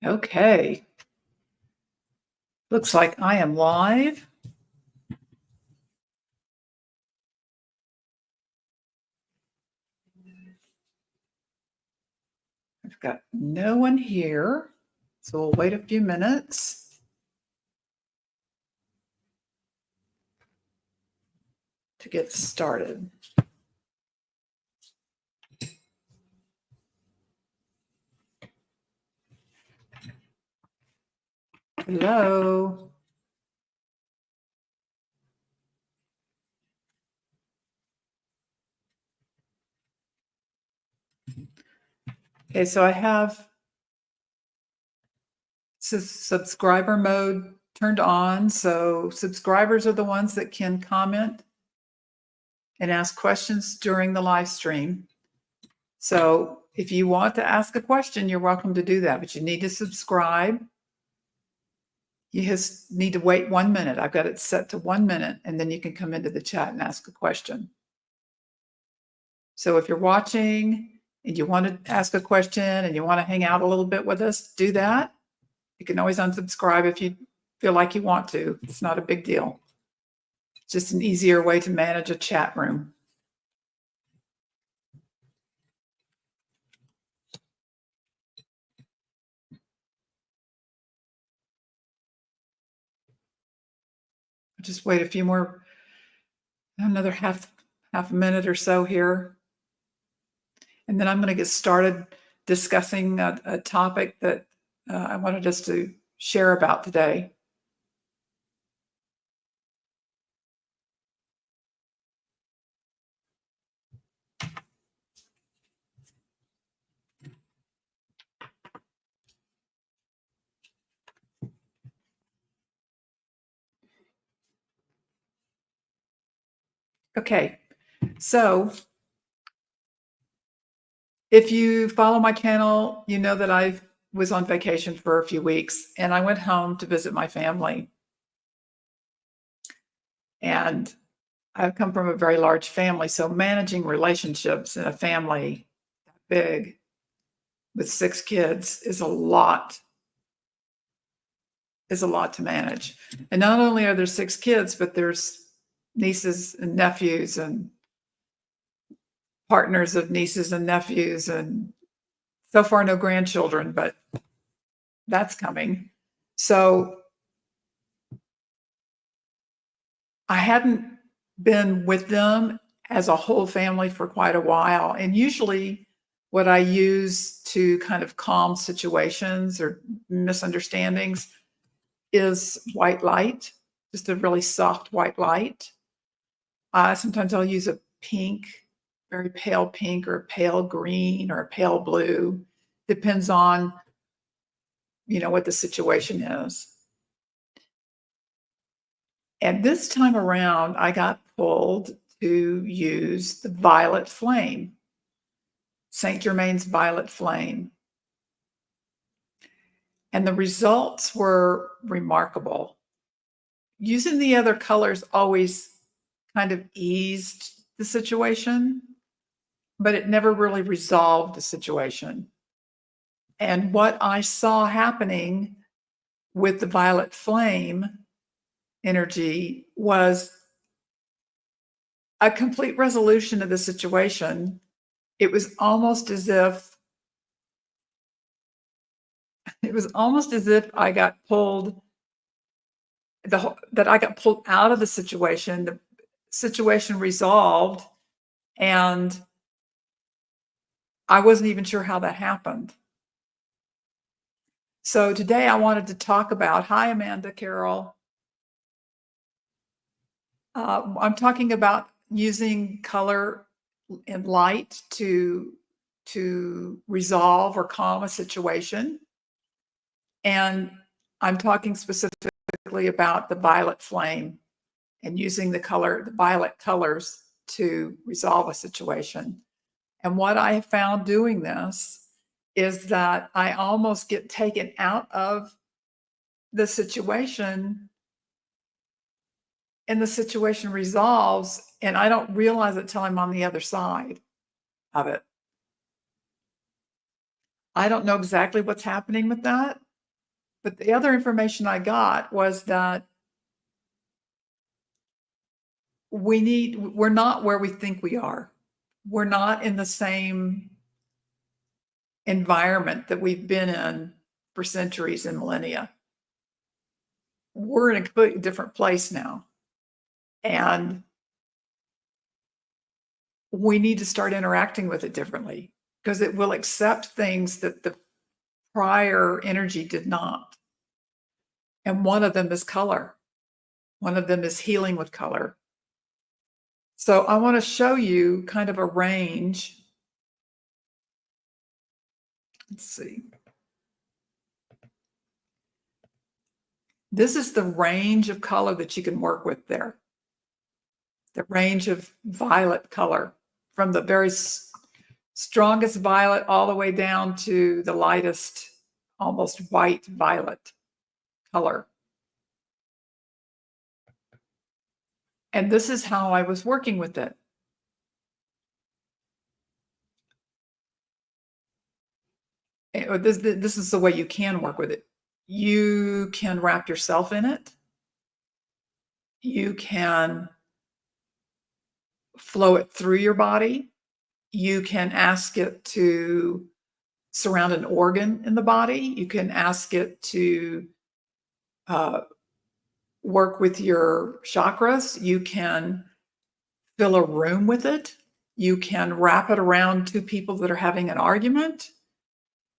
Okay. Looks like I am live. I've got no one here, so we'll wait a few minutes to get started. Hello. Okay, so I have subscriber mode turned on. So subscribers are the ones that can comment and ask questions during the live stream. So if you want to ask a question, you're welcome to do that, but you need to subscribe. You just need to wait 1 minute. I've got it set to 1 minute, and then you can come into the chat and ask a question. So if you're watching and you want to ask a question and you want to hang out a little bit with us, do that. You can always unsubscribe if you feel like you want to. It's not a big deal. It's just an easier way to manage a chat room. Just wait a few more, another half a minute or so here. And then I'm going to get started discussing a topic that I wanted us to share about today. Okay, so if you follow my channel, you know that I was on vacation for a few weeks and I went home to visit my family. And I've come from a very large family, so managing relationships in a family that big with 6 kids is a lot to manage. And not only are there 6 kids, but there's nieces and nephews and partners of nieces and nephews, and so far no grandchildren, but that's coming. So I hadn't been with them as a whole family for quite a while. And usually what I use to kind of calm situations or misunderstandings is white light, just a really soft white light. Sometimes I'll use a pink, very pale pink or pale green or pale blue. Depends on, what the situation is. And this time around, I got pulled to use the violet flame, Saint Germain's violet flame. And the results were remarkable. Using the other colors always kind of eased the situation, but it never really resolved the situation. And what I saw happening with the violet flame energy was a complete resolution of the situation. It was almost as if I got pulled out of the situation. The situation resolved, and I wasn't even sure how that happened. So today I wanted to talk about, hi, Amanda Carroll. I'm talking about using color and light to resolve or calm a situation. And I'm talking specifically about the violet flame and using the violet colors to resolve a situation. And what I have found doing this is that I almost get taken out of the situation and the situation resolves, and I don't realize it till I'm on the other side of it. I don't know exactly what's happening with that, But the other information I got was that we're not where we think we are. We're not in the same environment that we've been in for centuries and millennia. We're in a completely different place now. And we need to start interacting with it differently because it will accept things that the prior energy did not. And one of them is color. One of them is healing with color. So I want to show you kind of a range. Let's see. This is the range of color that you can work with there. The range of violet color from the very strongest violet all the way down to the lightest, almost white violet color. And this is how I was working with it. This is the way you can work with it. You can wrap yourself in it. You can flow it through your body. You can ask it to surround an organ in the body. You can ask it to work with your chakras. You can fill a room with it. You can wrap it around two people that are having an argument.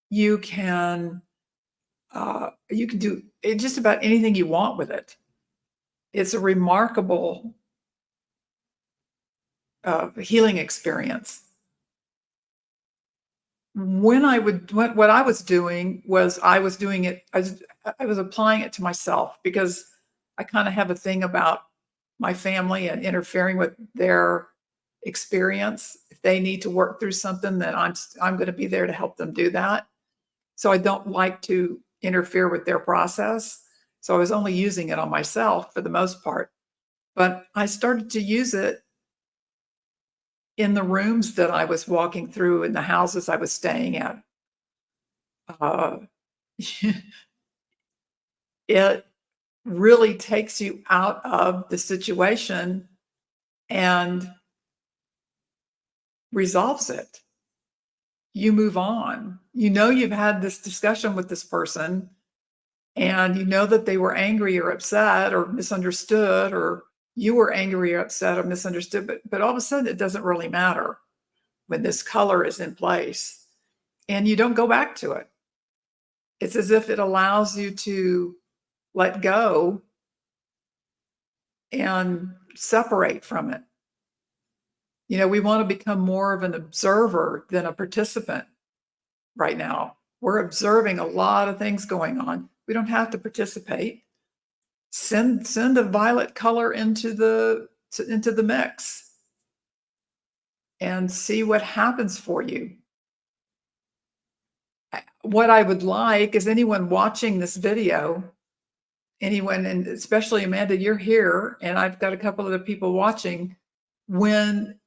You can do just about anything you want with it. It's a remarkable healing experience. What I was doing was I was applying it to myself because I kind of have a thing about my family and interfering with their experience. If they need to work through something, then I'm going to be there to help them do that. So I don't like to interfere with their process. So I was only using it on myself for the most part. But I started to use it in the rooms that I was walking through, in the houses I was staying at. It really takes you out of the situation and resolves it. You move on. You know you've had this discussion with this person, and you know that they were angry or upset or misunderstood, or you were angry or upset or misunderstood, but all of a sudden it doesn't really matter when this color is in place and you don't go back to it. It's as if it allows you to let go and separate from it. You know, we want to become more of an observer than a participant right now. We're observing a lot of things going on. We don't have to participate. Send a violet color into the mix and see what happens for you. What I would like is anyone watching this video, anyone, and especially Amanda, you're here, and I've got a couple of other people watching. When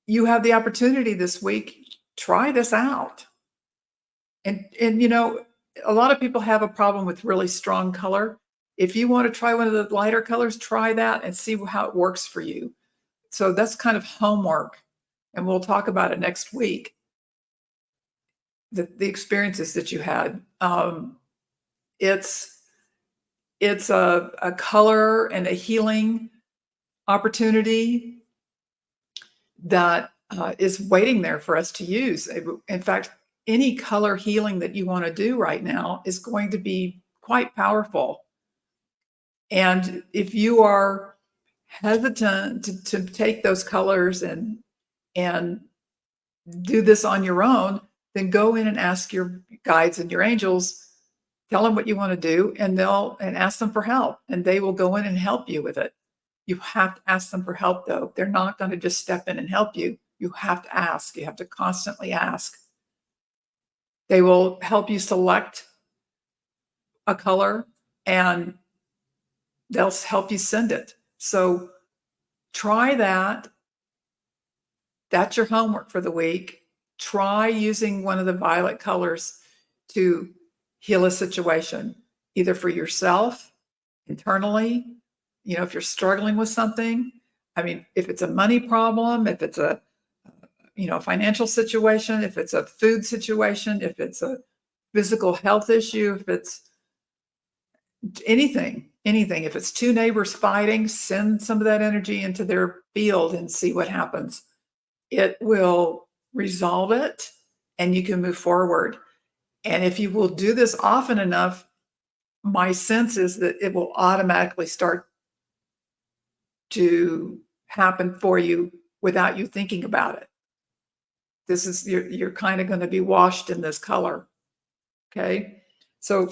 you have the opportunity this week, try this out. And you know, a lot of people have a problem with really strong color. If you want to try one of the lighter colors, try that and see how it works for you. So that's kind of homework, and we'll talk about it next week. The experiences that you had. It's a color and a healing opportunity that is waiting there for us to use. In fact, any color healing that you want to do right now is going to be quite powerful. And if you are hesitant to take those colors and do this on your own, then go in and ask your guides and your angels, tell them what you want to do, and ask them for help, and they will go in and help you with it. You have to ask them for help, though. They're not going to just step in and help you. You have to ask. You have to constantly ask. They will help you select a color, and they'll help you send it. So try that. That's your homework for the week. Try using one of the violet colors to heal a situation. either for yourself internally, if you're struggling with something. I mean, if it's a money problem, if it's a financial situation, if it's a food situation, if it's a physical health issue, if it's anything, if it's two neighbors fighting, send some of that energy into their field and see what happens. It will resolve it and you can move forward. And if you will do this often enough, my sense is that it will automatically start to happen for you without you thinking about it. This is you're kind of going to be washed in this color. Okay. So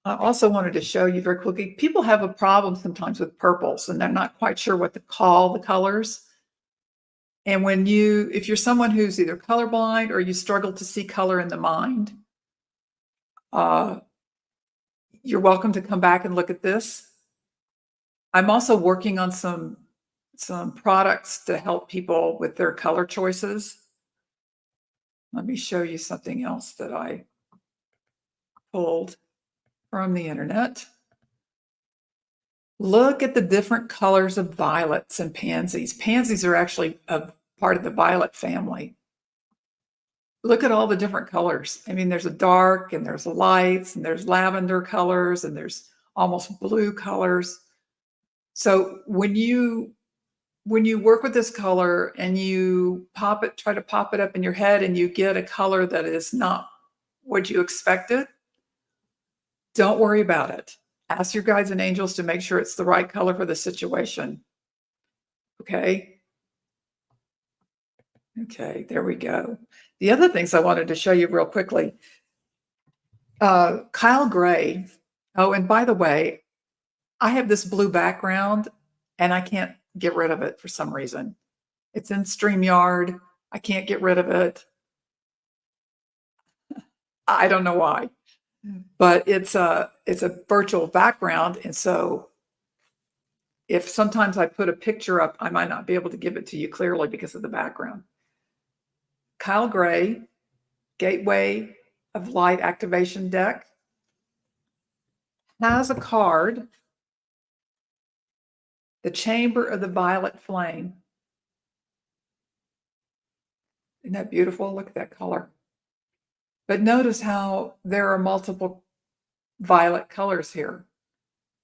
I also wanted to show you very quickly, people have a problem sometimes with purples and they're not quite sure what to call the colors. And if you're someone who's either colorblind or you struggle to see color in the mind, you're welcome to come back and look at this. I'm also working on some products to help people with their color choices. Let me show you something else that I pulled from the internet. Look at the different colors of violets and pansies. Pansies are actually a part of the violet family. Look at all the different colors. I mean, there's a dark and there's lights and there's lavender colors and there's almost blue colors. So when you work with this color and you try to pop it up in your head and you get a color that is not what you expected, don't worry about it. Ask your guides and angels to make sure it's the right color for the situation. Okay. Okay, there we go. The other things I wanted to show you real quickly. Kyle Gray. Oh, and by the way, I have this blue background and I can't get rid of it for some reason. It's in StreamYard. I can't get rid of it. I don't know why, but it's a virtual background. And so if sometimes I put a picture up, I might not be able to give it to you clearly because of the background. Kyle Gray, Gateway of Light Activation Deck, has a card, the Chamber of the Violet Flame. Isn't that beautiful? Look at that color. But notice how there are multiple violet colors here.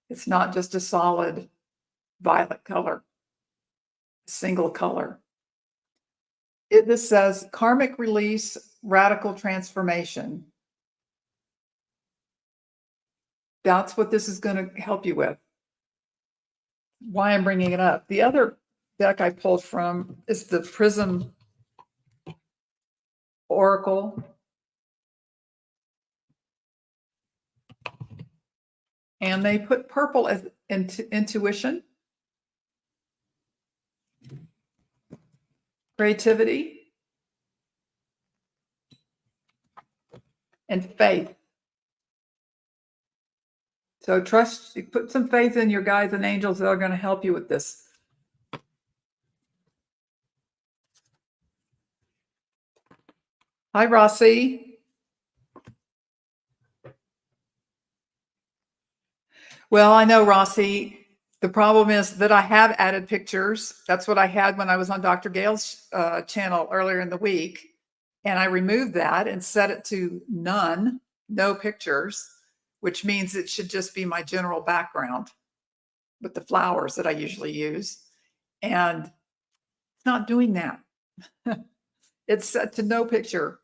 It's not just a solid violet color, a single color. This says karmic release, radical transformation. That's what this is going to help you with. Why I'm bringing it up. The other deck I pulled from is the Prism Oracle. And they put purple as intuition, creativity, and faith. So trust, you put some faith in your guides and angels that are going to help you with this. Hi, Rossi. Well, I know, Rossi. The problem is that I have added pictures. That's what I had when I was on Dr. Gale's channel earlier in the week. And I removed that and set it to none, no pictures, which means it should just be my general background with the flowers that I usually use. And it's not doing that. It's set to no picture.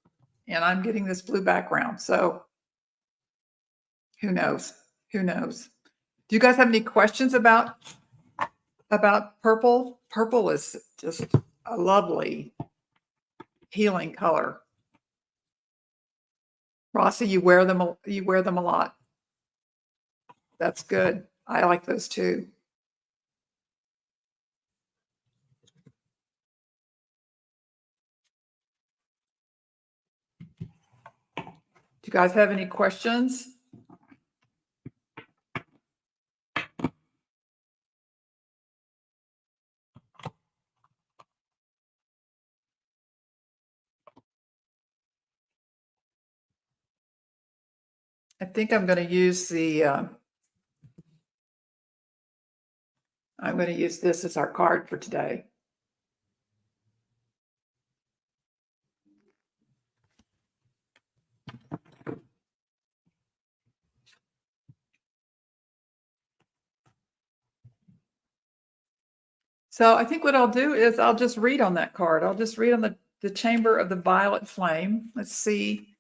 And I'm getting this blue background. So who knows? Who knows? Do you guys have any questions about purple? Purple is just a lovely healing color. Rossi, you wear them a lot. That's good. I like those too. Do you guys have any questions? I think I'm going to use I'm going to use this as our card for today. So I think what I'll do is I'll just read on that card. I'll just read on the chamber of the violet flame. Let's see.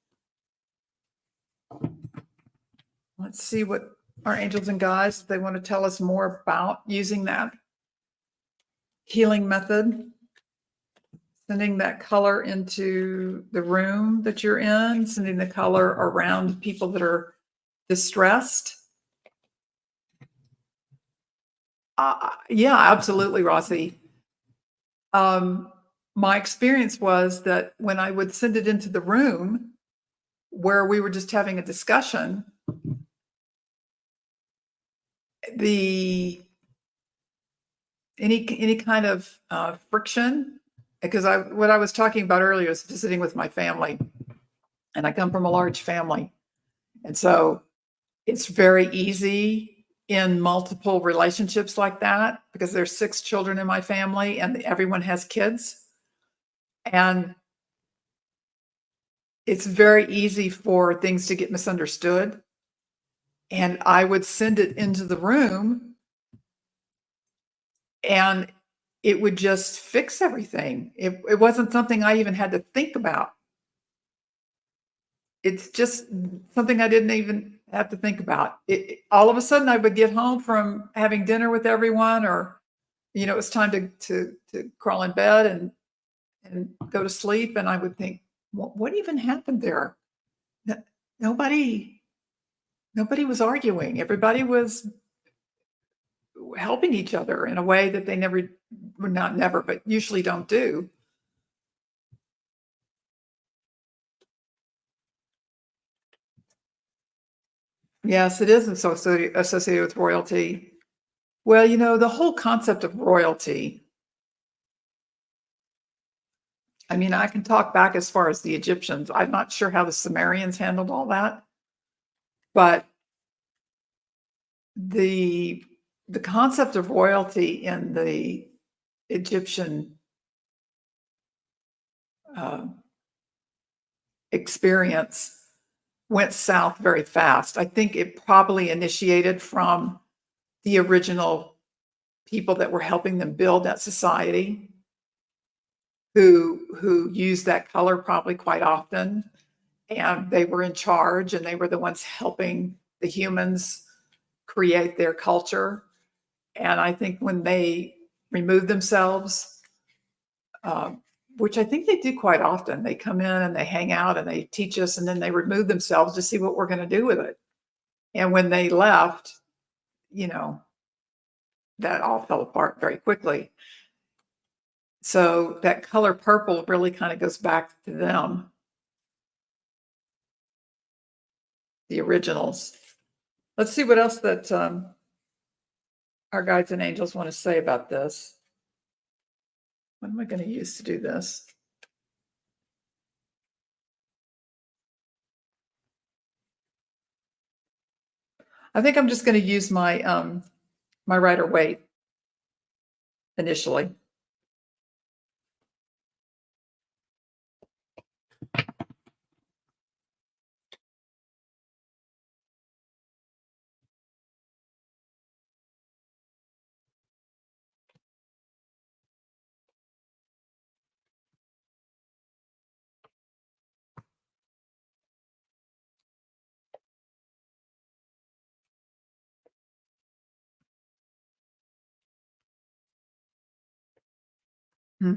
Let's see what our angels and guides, they want to tell us more about using that healing method, sending that color into the room that you're in, sending the color around people that are distressed. Yeah, absolutely, Rossi. My experience was that when I would send it into the room where we were just having a discussion, any kind of friction, because what I was talking about earlier is visiting with my family, and I come from a large family, and so it's very easy in multiple relationships like that because there's 6 children in my family and everyone has kids, and it's very easy for things to get misunderstood. And I would send it into the room and it would just fix everything. It wasn't something I even had to think about. It's just something I didn't even have to think about. All of a sudden, I would get home from having dinner with everyone, or it was time to crawl in bed and go to sleep, and I would think, what even happened there? Nobody was arguing. Everybody was helping each other in a way that they not never, but usually don't do. Yes, it is associated with royalty. Well, the whole concept of royalty, I mean, I can talk back as far as the Egyptians. I'm not sure how the Sumerians handled all that, but the concept of royalty in the Egyptian uh, experience went south very fast. I think it probably initiated from the original people that were helping them build that society, who used that color probably quite often, and they were in charge and they were the ones helping the humans create their culture. And I think when they remove themselves, which I think they do quite often, they come in and they hang out and they teach us, and then they remove themselves to see what we're going to do with it. And when they left, you know, that all fell apart very quickly. So that color purple really kind of goes back to them, the originals. Let's see what else that our guides and angels want to say about this. What am I going to use to do this? I think I'm just going to use my my Rider-Waite initially. Hmm.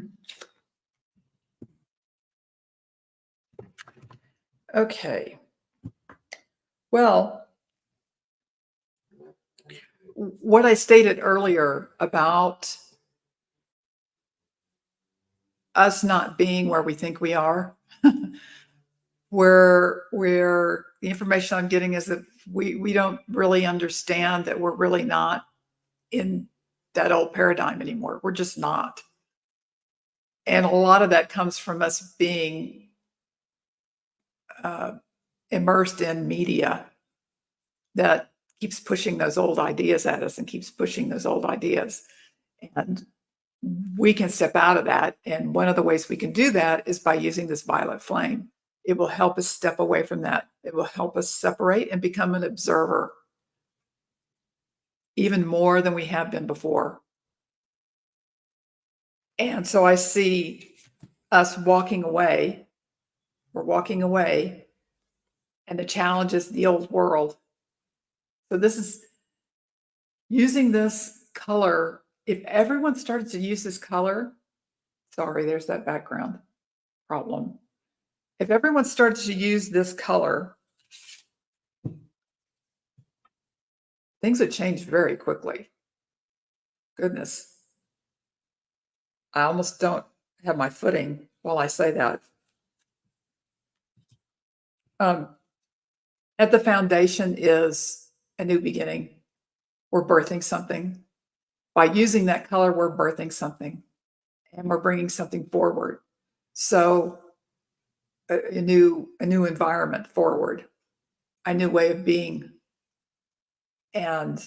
Okay. Well, what I stated earlier about us not being where we think we are, where the information I'm getting is that we don't really understand that we're really not in that old paradigm anymore. We're just not. And a lot of that comes from us being uh, immersed in media. that keeps pushing those old ideas at us and keeps pushing those old ideas. And we can step out of that. And one of the ways we can do that is by using this violet flame. It will help us step away from that. It will help us separate and become an observer even more than we have been before. And so I see us walking away. We're walking away, and the challenge is the old world. So this is using this color. If everyone started to use this color, sorry, there's that background problem. If everyone started to use this color, things would change very quickly. Goodness. I almost don't have my footing while I say that. At the foundation is a new beginning. We're birthing something. By using that color, we're birthing something, and we're bringing something forward. So a new environment forward, a new way of being. And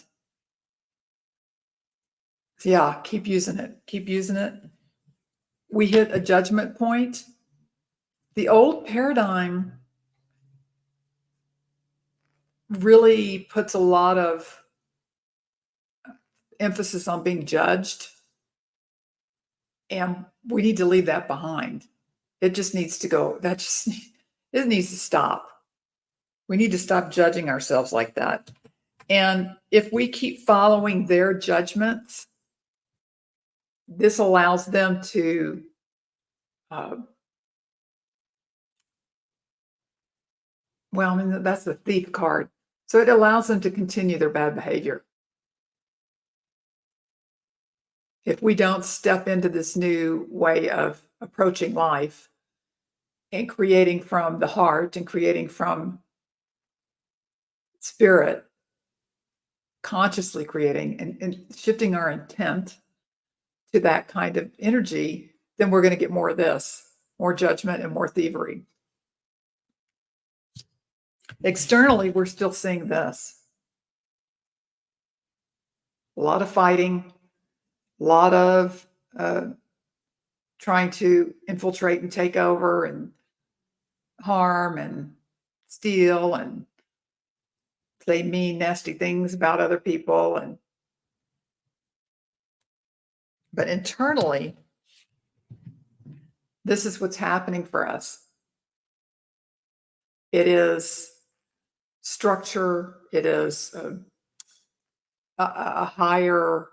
yeah, keep using it. Keep using it. We hit a judgment point. The old paradigm really puts a lot of emphasis on being judged. And we need to leave that behind. It just needs to go. It needs to stop. We need to stop judging ourselves like that. And if we keep following their judgments, this allows them to well, I mean, that's the thief card. So it allows them to continue their bad behavior. If we don't step into this new way of approaching life and creating from the heart and creating from spirit, consciously creating and shifting our intent to that kind of energy, then we're going to get more of this, more judgment and more thievery. Externally, we're still seeing this. A lot of fighting, a lot of trying to infiltrate and take over and harm and steal and say mean, nasty things about other people. But internally, this is what's happening for us. It is structure. It is a higher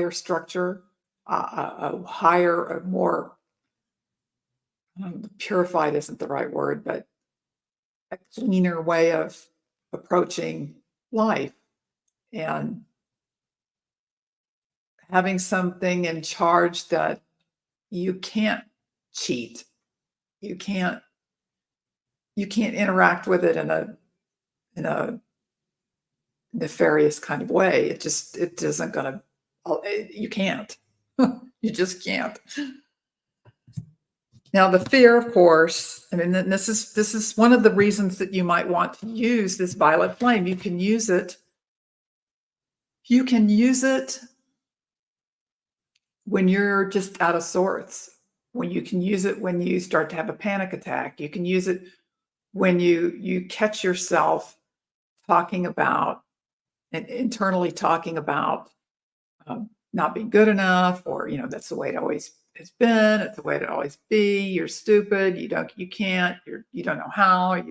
structure, a higher, a more purified isn't the right word, but a cleaner way of approaching life and having something in charge that you can't cheat. You can't interact with it in a nefarious kind of way. It isn't gonna, you can't. You just can't. Now the fear, of course, I mean, this is one of the reasons that you might want to use this violet flame. You can use it when you're just out of sorts, when you can use it when you start to have a panic attack. You can use it when you catch yourself talking about and internally talking about not being good enough, or that's the way it always has been. It's the way it always be. You're stupid. You can't. You don't know how.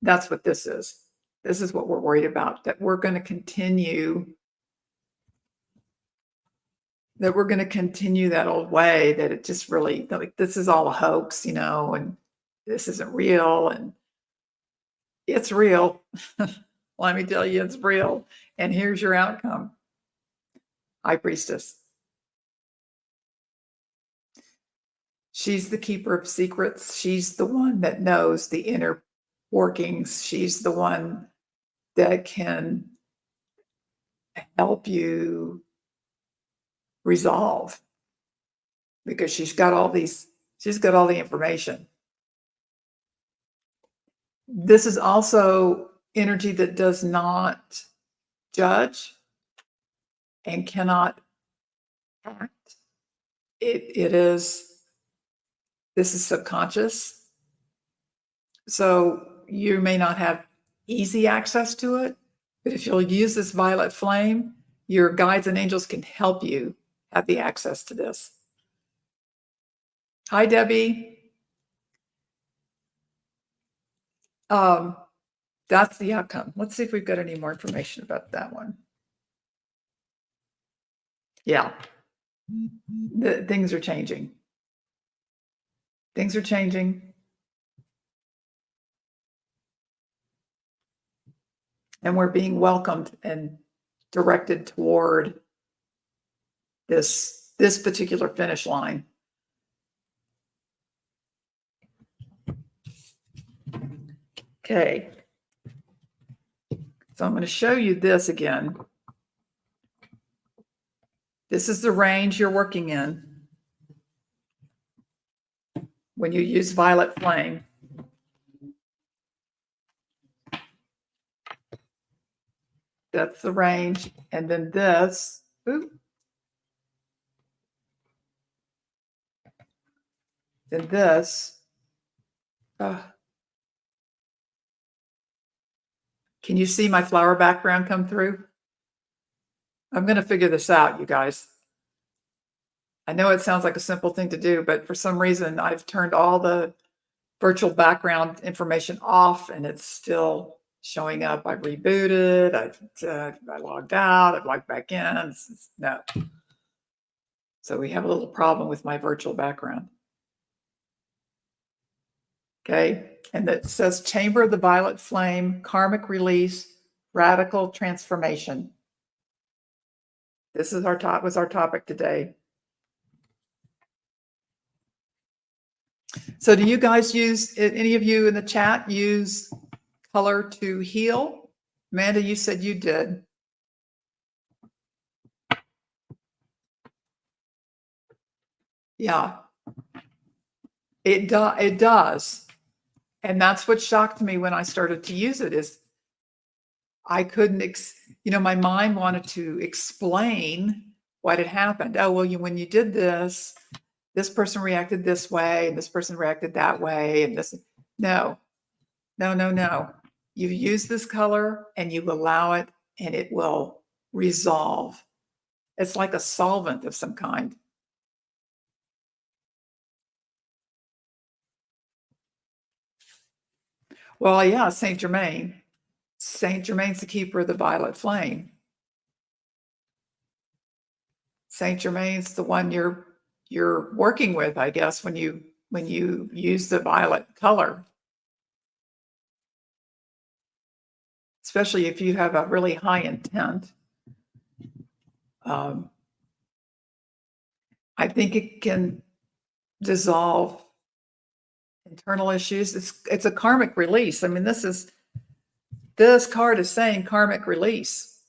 That's what this is. This is what we're worried about. That we're going to continue. That we're going to continue that old way. That it just really, like, this is all a hoax, and this isn't real, and it's real. Let me tell you, it's real. And here's your outcome. High Priestess. She's the keeper of secrets. She's the one that knows the inner workings. She's the one that can help you resolve, because she's got all the information. This is also energy that does not judge and cannot act. It is, this is subconscious. So you may not have easy access to it, but if you'll use this violet flame, your guides and angels can help you have the access to this. Hi, Debbie. That's the outcome. Let's see if we've got any more information about that one. Yeah, things are changing. Things are changing. And we're being welcomed and directed toward this particular finish line. Okay. So I'm going to show you this again. This is the range you're working in when you use violet flame. That's the range. And then this, then this. Can you see my flower background come through? I'm going to figure this out, you guys. I know it sounds like a simple thing to do, but for some reason I've turned all the virtual background information off and it's still showing up. I've rebooted, I logged out, I've logged back in. No. So we have a little problem with my virtual background. Okay, and it says Chamber of the Violet Flame, Karmic Release, Radical Transformation. This is was our topic today. So do you guys use, any of you in the chat use color to heal? Amanda, you said you did. Yeah, it does. And that's what shocked me when I started to use it is I couldn't, my mind wanted to explain what had happened. Oh, well, when you did this person reacted this way and this person reacted that way. And this, no. You use this color and you allow it and it will resolve. It's like a solvent of some kind. Well, yeah, Saint Germain. Saint Germain's the keeper of the violet flame. Saint Germain's the one you're working with, I guess, when you use the violet color. Especially if you have a really high intent. I think it can dissolve internal issues. It's a karmic release. I mean, this card is saying karmic release.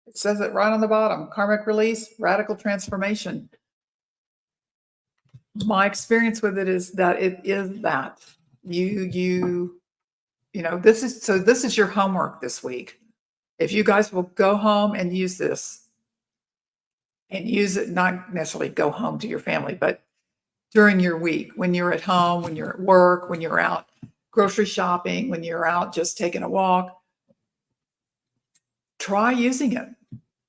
It says it right on the bottom, karmic release, radical transformation. My experience with it is that it is that this is your homework this week. If you guys will go home and use this and use it, not necessarily go home to your family, but during your week, when you're at home, when you're at work, when you're out grocery shopping, when you're out just taking a walk, try using it.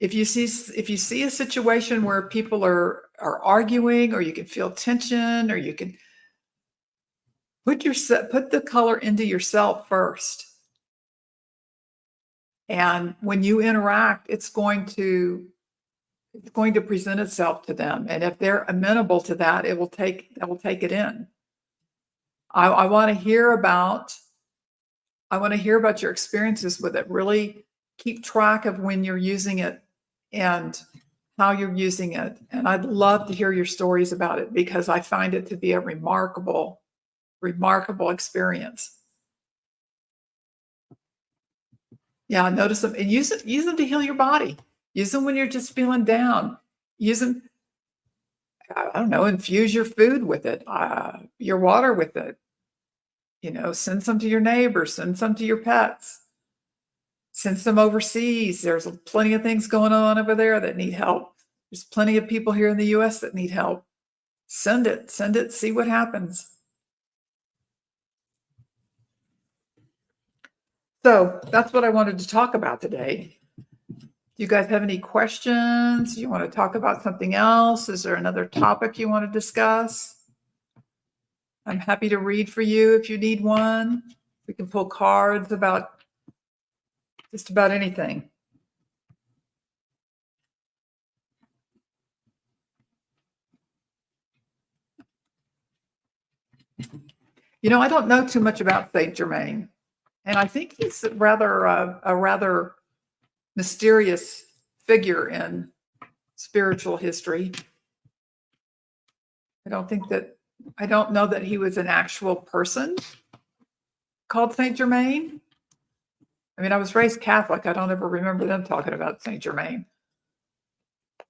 If you see a situation where people are arguing, or you can feel tension, or you can put the color into yourself first. And when you interact, it's going to present itself to them. And if they're amenable to that, it will take it in. I want to hear about your experiences with it. Really keep track of when you're using it and how you're using it. And I'd love to hear your stories about it, because I find it to be a remarkable experience. Yeah, notice them and use them to heal your body. Use them when you're just feeling down. Use them, I don't know, infuse your food with it, your water with it. Send some to your neighbors, send some to your pets, send some overseas. There's plenty of things going on over there that need help. There's plenty of people here in the US that need help. Send it, see what happens. So that's what I wanted to talk about today. Do you guys have any questions? Do you want to talk about something else? Is there another topic you want to discuss? I'm happy to read for you if you need one. We can pull cards about just about anything. I don't know too much about Saint Germain, and I think he's a rather mysterious figure in spiritual history. I don't know that he was an actual person called Saint Germain. I mean, I was raised Catholic. I don't ever remember them talking about Saint Germain. I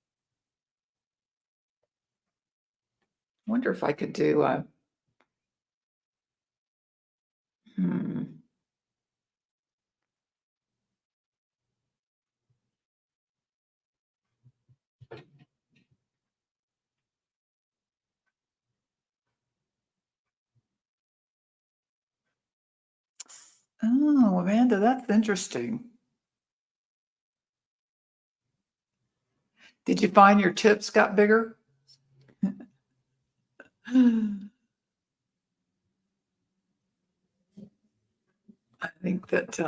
wonder if I could do Oh, Amanda, that's interesting. Did you find your tips got bigger? I think that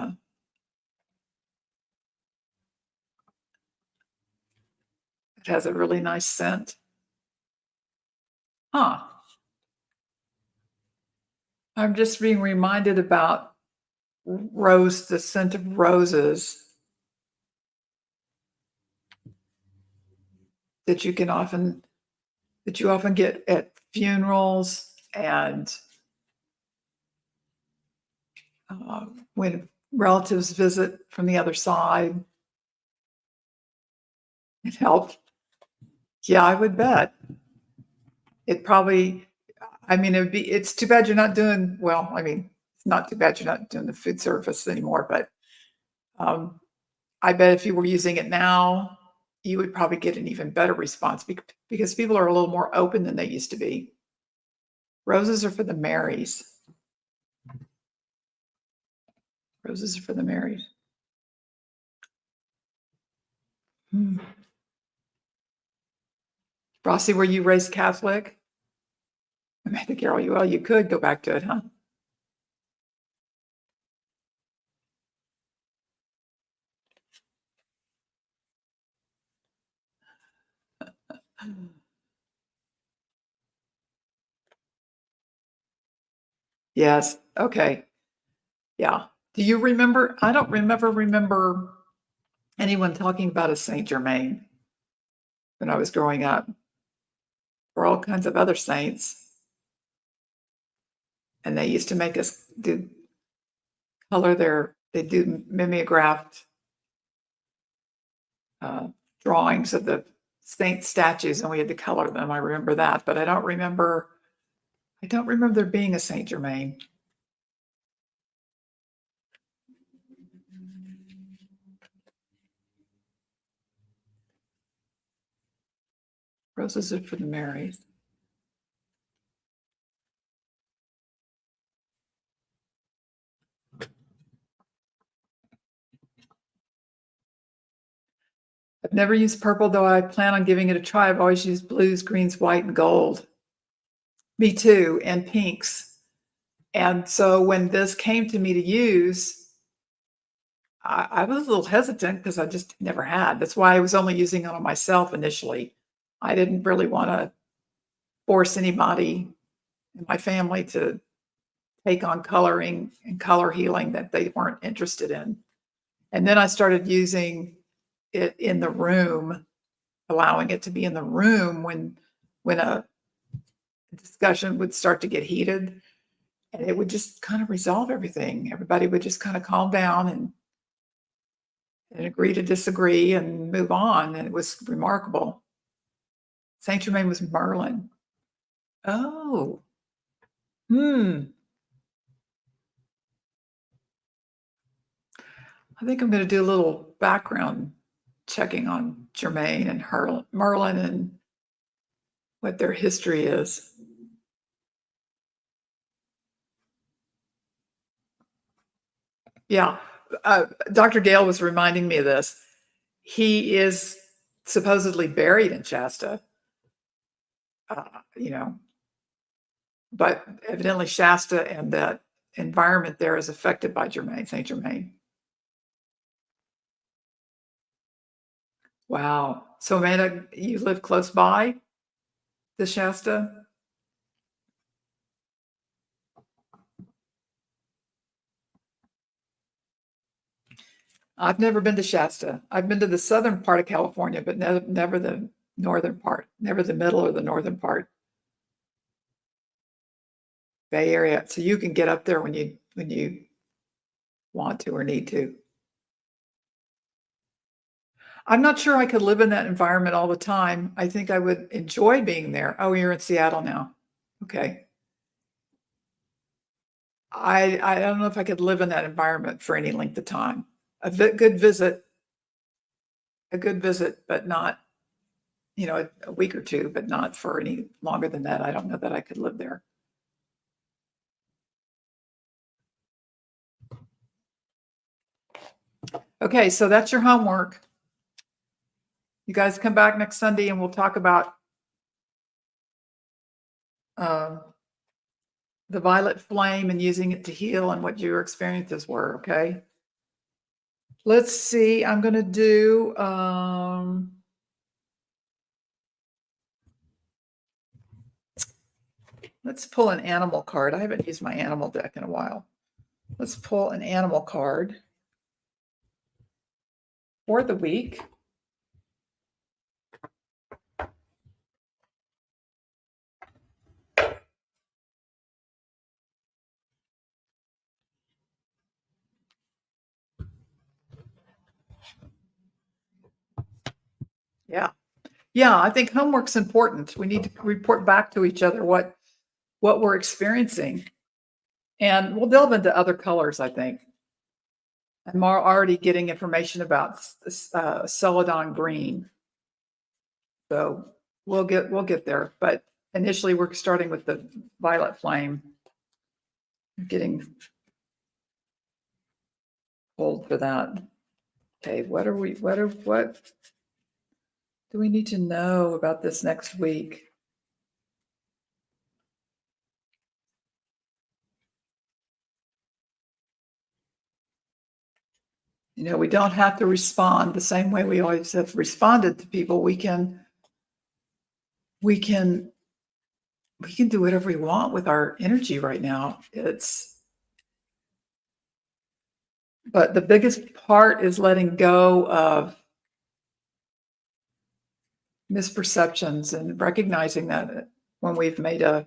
it has a really nice scent. Huh. I'm just being reminded about the scent of roses that you often get at funerals and when relatives visit from the other side. It helped. Yeah, I would bet. It probably, I mean, it's too bad you're not doing, well, I mean, it's not too bad you're not doing the food service anymore, but I bet if you were using it now, you would probably get an even better response because people are a little more open than they used to be. Roses are for the Marys. Roses are for the Marys. Rossi, were you raised Catholic? Amanda Carol, you could go back to it, huh? Yes. Okay. Yeah. Do you remember? I don't remember anyone talking about a Saint Germain when I was growing up. Or all kinds of other saints, and they used to make us they do mimeographed drawings of the saint statues, and we had to color them. I remember that, but I don't remember there being a Saint Germain. Roses are for the Marys. I've never used purple, though I plan on giving it a try. I've always used blues, greens, white, and gold. Me too, and pinks. And so when this came to me to use, I was a little hesitant because I just never had. That's why I was only using it on myself initially. I didn't really want to force anybody in my family to take on coloring and color healing that they weren't interested in. And then I started using it in the room, allowing it to be in the room when a discussion would start to get heated, and it would just kind of resolve everything. Everybody would just kind of calm down and agree to disagree and move on. And it was remarkable. Saint Germain was Merlin. Oh, hmm. I think I'm going to do a little background checking on Germain and Merlin and what their history is. Yeah. Dr. Gale was reminding me of this. He is supposedly buried in Shasta, uh, you know, but evidently Shasta and that environment there is affected by Saint Germain. Wow. So Amanda, you live close by the Shasta? I've never been to Shasta. I've been to the southern part of California, but never the northern part, never the middle or the northern part, Bay Area. So you can get up there when you want to or need to. I'm not sure I could live in that environment all the time. I think I would enjoy being there. Oh, you're in Seattle now. Okay. I don't know if I could live in that environment for any length of time. Good visit, a good visit, but not, a week or two, but not for any longer than that. I don't know that I could live there. Okay, so that's your homework. You guys come back next Sunday and we'll talk about uh, the violet flame and using it to heal and what your experiences were, okay? Let's see, I'm going to do, let's pull an animal card. I haven't used my animal deck in a while. Let's pull an animal card for the week. Yeah. Yeah, I think homework's important. We need to report back to each other what we're experiencing. And we'll delve into other colors, I think. I'm already getting information about celadon green. So we'll get there. But initially we're starting with the violet flame. Getting pulled for that. Okay, what do we need to know about this next week? We don't have to respond the same way we always have responded to people. We can do whatever we want with our energy right now. But the biggest part is letting go of misperceptions and recognizing that when we've made a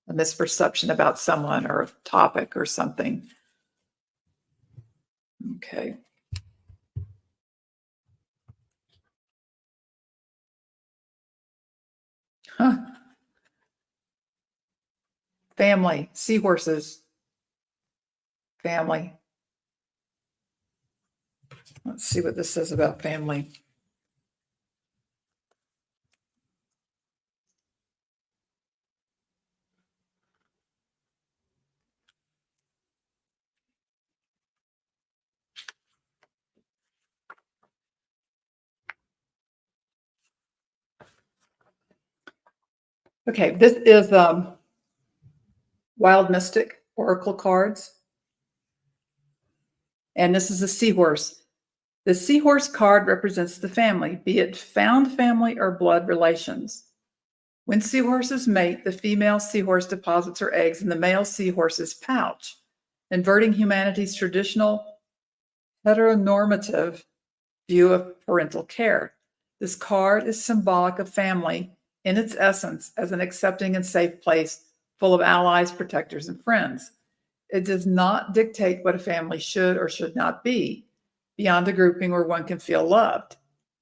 misperception about someone or a topic or something. Okay. Huh. Family, seahorses, family. Let's see what this says about family. Okay, this is Wild Mystic Oracle cards. And this is a seahorse. The seahorse card represents the family, be it found family or blood relations. When seahorses mate, the female seahorse deposits her eggs in the male seahorse's pouch, inverting humanity's traditional heteronormative view of parental care. This card is symbolic of family in its essence as an accepting and safe place full of allies, protectors, and friends. It does not dictate what a family should or should not be, beyond a grouping where one can feel loved.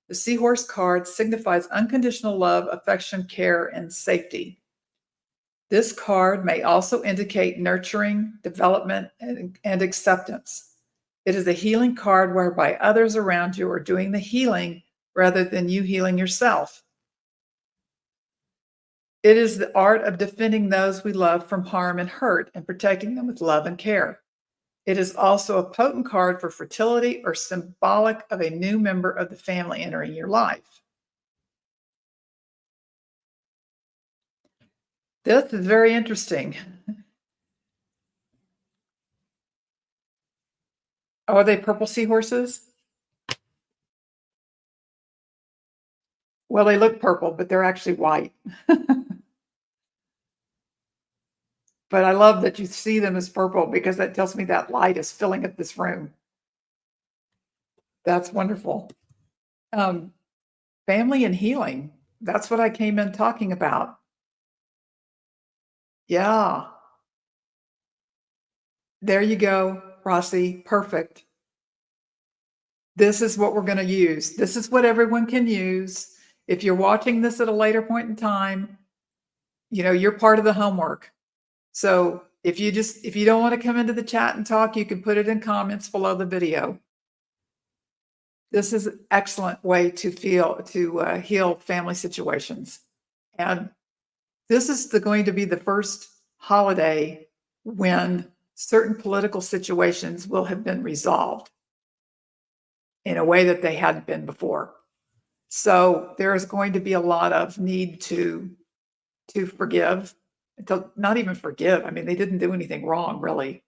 The seahorse card signifies unconditional love, affection, care, and safety. This card may also indicate nurturing, development, and acceptance. It is a healing card whereby others around you are doing the healing rather than you healing yourself. It is the art of defending those we love from harm and hurt and protecting them with love and care. It is also a potent card for fertility or symbolic of a new member of the family entering your life. This is very interesting. Oh, are they purple seahorses? Well, they look purple, but they're actually white. But I love that you see them as purple because that tells me that light is filling up this room. That's wonderful. Family and healing. That's what I came in talking about. Yeah. There you go, Rossi. Perfect. This is what we're going to use. This is what everyone can use. If you're watching this at a later point in time, you're part of the homework. So if you don't want to come into the chat and talk, you can put it in comments below the video. This is an excellent way to heal family situations. And this is going to be the first holiday when certain political situations will have been resolved in a way that they hadn't been before. So there is going to be a lot of need to forgive, not even forgive. I mean, they didn't do anything wrong, really.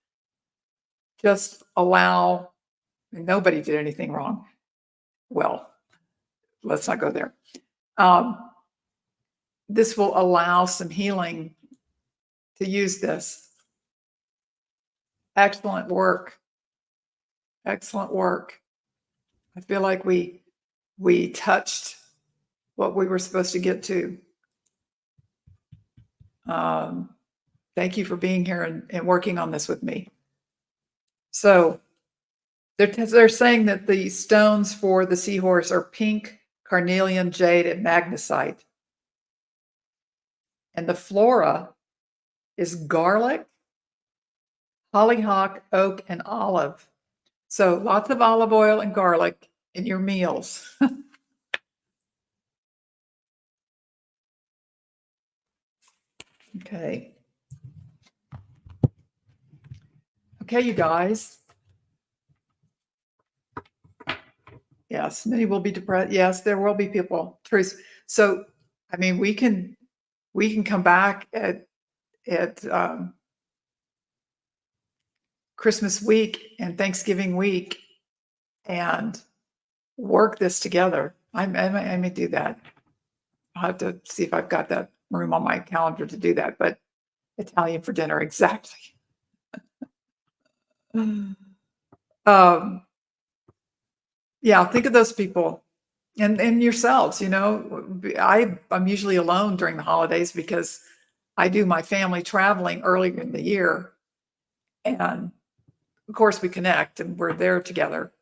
Just allow, nobody did anything wrong. Well, let's not go there. This will allow some healing to use this. Excellent work. Excellent work. I feel like we touched what we were supposed to get to. Thank you for being here and working on this with me. So they're saying that the stones for the seahorse are pink, carnelian, jade, and magnesite. And the flora is garlic, hollyhock, oak, and olive. So lots of olive oil and garlic in your meals. Okay. Okay, you guys. Yes, many will be depressed. Yes, there will be people. Truth. So, I mean, we can come back at Christmas week and Thanksgiving week and work this together. I may do that. I'll have to see if I've got that room on my calendar to do that. But Italian for dinner, exactly. Yeah, think of those people and yourselves. I'm usually alone during the holidays because I do my family traveling earlier in the year. And of course, we connect and we're there together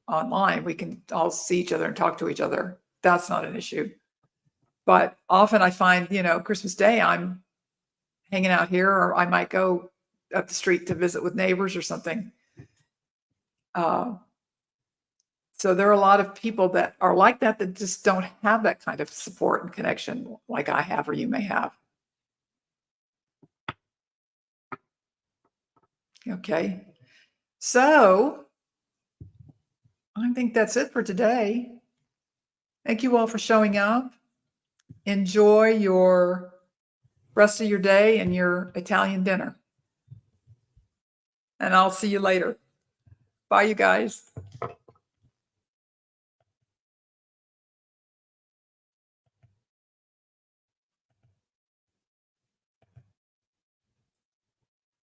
online. We can all see each other and talk to each other. That's not an issue. But often I find, Christmas Day, I'm hanging out here, or I might go up the street to visit with neighbors or something. So there are a lot of people that are like that just don't have that kind of support and connection like I have or you may have. Okay. So I think that's it for today. Thank you all for showing up. Enjoy your rest of your day and your Italian dinner. And I'll see you later. Bye, you guys.